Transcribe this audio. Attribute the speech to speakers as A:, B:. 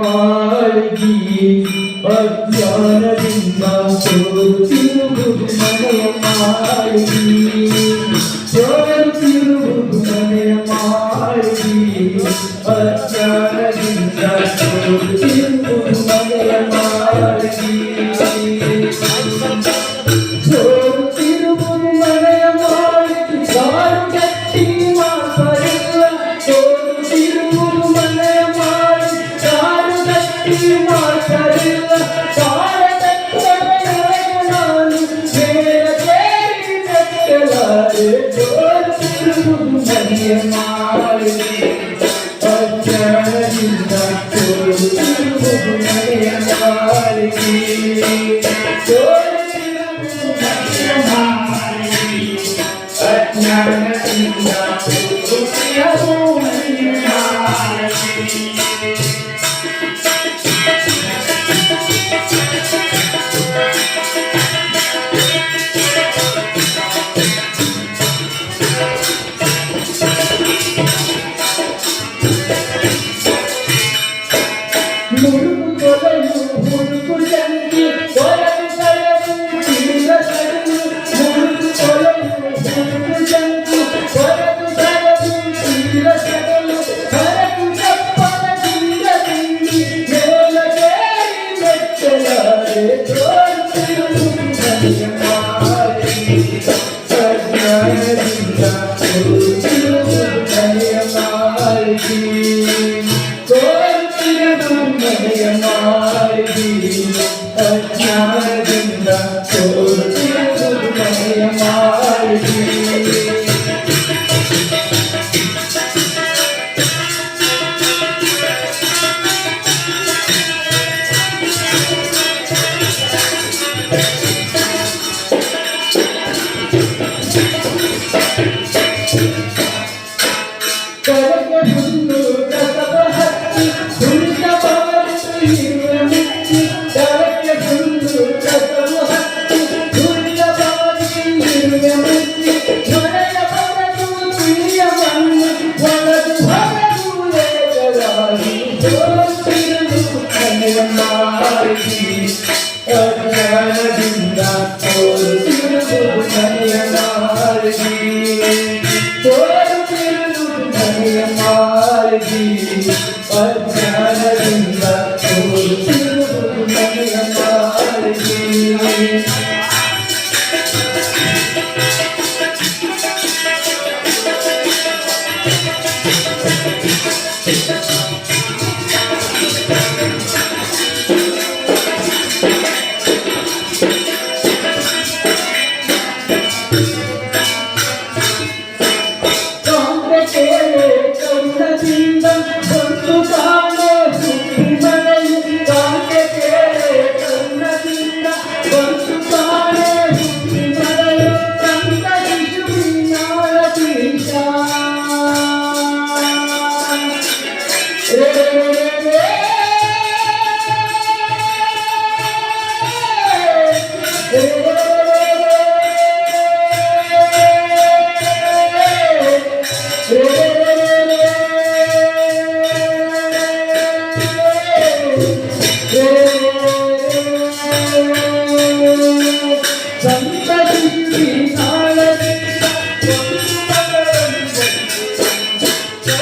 A: ಮಾಳಿಗಿ ಅಜ್ಞಾನದಿಂದ ಸೋರುತ್ತಿರುವುದು ಮನೆಯ ಮಾಳಿಗಿ ಸೋರುತ್ತಿರುವುದು ಮನೆಯ ಮಾಳಿಗಿ ಅಜ್ಞಾನದಿಂದ ಸೋರುತ್ತಿರುವುದು ಮನೆಯ ಮಾಳಿಗಿ ಸೋರುತ್ತಿರುವುದು ಮನೆಯ ಮಾಳಿಗಿ ಸಾರು ಗಟ್ಟಿ ಮಾತರಿಲ್ಲ ಸೋರುತ್ತಿರುವುದು ಮನೆಯ ಮಾಳಿಗಿ ಸಾರು ಗಟ್ಟಿ ಮಾತರಿಲ್ಲ ನಾನು ಮೇಲಕ್ಕೇರಿ ಮೆಟ್ಟಲಾರೆ ಸೋರುತ್ತಿರುವುದು ಮನೆಯ ಮಾಳಿಗಿ ಅಜ್ಞಾನದಿಂದ ಸೋರುತ್ತಿರುವುದು ಮನೆಯ ಮಾಳಿಗಿ ಅಜ್ಞಾನದಿಂದ ಸೋರುತ್ತಿರುವುದು ಮನೆಯ ಮಾಳಿಗಿ ಮುರುಕು ಕೊಲಲು ಹುಡುಕು ಜಂಗಿ ಕೊಲಲು ಕಳೆದು ತಿರುಗ ಕಳೆದು ಮುರುಕು ಕೊಲಲು ಹುಡುಕು ಜಂಗಿ ಕೊಲಲು ಕಳೆದು ತಿರುಗ ಕಳೆದು ಕರಕು ಚಪ್ಪಲ ತಿಂಗ ತಿಂಡಿ ಮೇಲಗೇರಿ ಮೆಟ್ಟಲಾರೆ ಸೋರುತ್ತಿರುವುದು ಮನೆಯ ಮಾಳಿಗಿ ಅಜ್ಞಾನದಿಂದ ಸೋರುತ್ತಿರುವುದು ಮನೆಯ ಮಾಳಿಗಿ ಮನೆಯ ಮಾಳಿಗಿ ಅಜ್ಞಾನದಿಂದ ಸೋರುತ್ತಿರುವುದು ಮನೆಯ ಮಾಳಿಗಿ ಕರಗೆ ಹುಲ್ಲು ಕಸಬ ಹತ್ತಿ ಹುಲ್ಲ ಬಾರಿಸು ಇರುವ ಮಿಚ್ಚಿ ಕರಗೆ ಹುಲ್ಲು ಕಸಬ ಹತ್ತಿ ಹುಲ್ಲ ಬಾರಿಸು ಇರುವ ಮಿಚ್ಚಿ ಮನೆಯ ಹೊರಗು ತಿಳಿಯ ಮಣ್ಣು ಒಳಗು ಹೊರಗು ವೇಗವಾಗಿ ಸೋರುತ್ತಿರುವುದು ಮನೆಯ ಮಾಳಿಗಿ ಅಜ್ಞಾನದಿಂದ ಸೋರುತ್ತಿರುವುದು ಮನೆಯ ಮಾಳಿಗಿ ಮನೆಯ ಮಾಳಿಗಿ ಅಜ್ಞಾನದಿಂದ ಸೋರುತ್ತಿರುವುದು ಮನೆಯ ಮಾಳಿಗಿ ಕರುಣದಿಂದ ಒಂದು ಕಾಣೆ ಸುದ್ದಿ ಮನೆಯು ಕಾಂತೆ ಕೇಳೆ ಕರುಣದಿಂದ ಒಂದು ಕಾಣೆ ಸುದ್ದಿ ಮನೆಯು ಕಂದ ಶಿಶುವಿನಾಳ ಬೀಜ